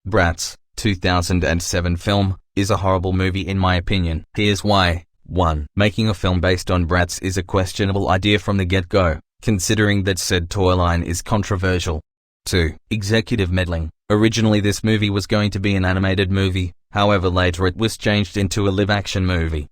Bratz, 2007 film, is a horrible movie in my opinion. Here's why. 1. Making a film based on Bratz is a questionable idea from the get-go, considering that said toy line is controversial. 2. Executive meddling. Originally this movie was going to be an animated movie, however later it was changed into a live-action movie.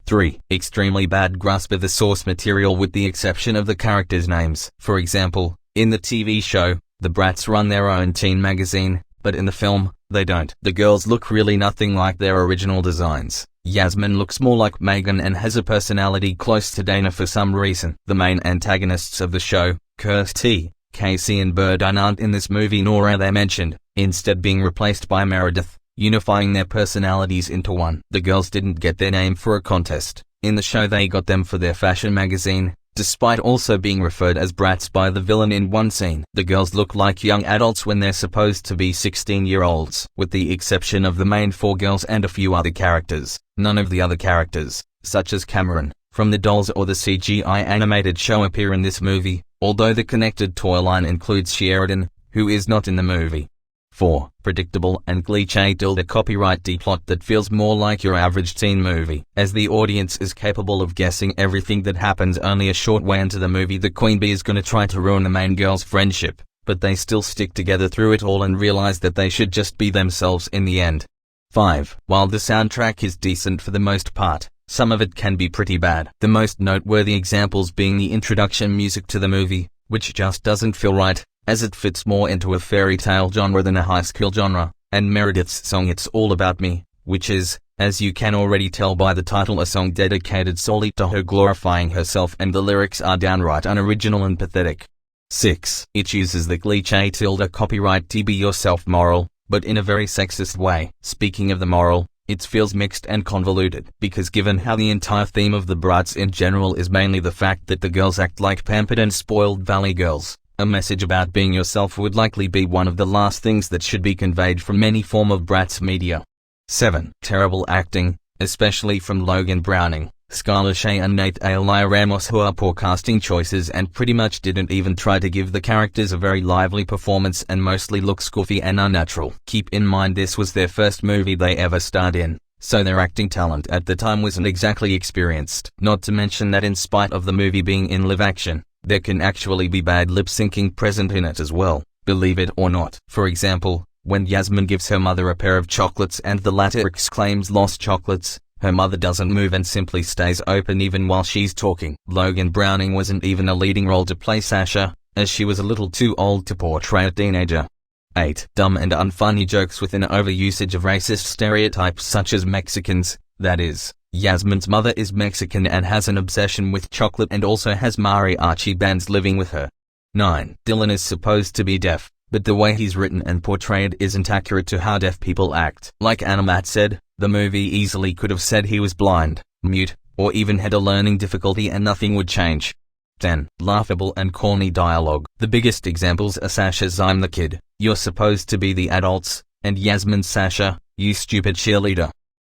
3. Extremely bad grasp of the source material with the exception of the characters' names. For example, in the TV show, the Bratz run their own teen magazine, but in the film, they don't. The girls look really nothing like their original designs. Yasmin looks more like Megan and has a personality close to Dana for some reason. The main antagonists of the show, Kirsty, Casey and Burdine, aren't in this movie nor are they mentioned, instead being replaced by Meredith, unifying their personalities into one. The girls didn't get their name for a contest. In the show they got them for their fashion magazine, despite also being referred as brats by the villain in one scene. The girls look like young adults when they're supposed to be 16-year-olds. With the exception of the main 4 girls and a few other characters, none of the other characters, such as Cameron, from the Dolls or the CGI animated show appear in this movie, although the connected toy line includes Sheridan, who is not in the movie. 4. Predictable and cliché copyright D plot that feels more like your average teen movie. As the audience is capable of guessing everything that happens only a short way into the movie, the queen bee is gonna try to ruin the main girl's friendship, but they still stick together through it all and realize that they should just be themselves in the end. 5. While the soundtrack is decent for the most part, some of it can be pretty bad. The most noteworthy examples being the introduction music to the movie, which just doesn't feel right, as it fits more into a fairy tale genre than a high school genre, and Meredith's song It's All About Me, which is, as you can already tell by the title, a song dedicated solely to her glorifying herself, and the lyrics are downright unoriginal and pathetic. 6. It uses the cliché copyright to be yourself moral, but in a very sexist way. Speaking of the moral, it feels mixed and convoluted, because given how the entire theme of the Bratz in general is mainly the fact that the girls act like pampered and spoiled valley girls, a message about being yourself would likely be one of the last things that should be conveyed from any form of Bratz media. 7. Terrible acting, especially from Logan Browning, Skylar Shea and Nate Elia Ramos, who are poor casting choices and pretty much didn't even try to give the characters a very lively performance and mostly look goofy and unnatural. Keep in mind this was their first movie they ever starred in, so their acting talent at the time wasn't exactly experienced. Not to mention that in spite of the movie being in live action, there can actually be bad lip syncing present in it as well, believe it or not. For example, when Yasmin gives her mother a pair of chocolates and the latter exclaims "lost chocolates," her mother doesn't move and simply stays open even while she's talking. Logan Browning wasn't even a leading role to play Sasha, as she was a little too old to portray a teenager. 8. Dumb and unfunny jokes with an overusage of racist stereotypes such as Mexicans, that is, Yasmin's mother is Mexican and has an obsession with chocolate and also has mariachi bands living with her. 9. Dylan is supposed to be deaf, but the way he's written and portrayed isn't accurate to how deaf people act. Like Animat said, the movie easily could have said he was blind, mute, or even had a learning difficulty and nothing would change. 10. Laughable and corny dialogue. The biggest examples are Sasha's "I'm the kid, you're supposed to be the adults," and Yasmin's "Sasha, you stupid cheerleader."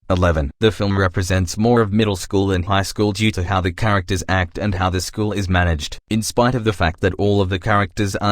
11. The film represents more of middle school than high school due to how the characters act and how the school is managed. In spite of the fact that all of the characters are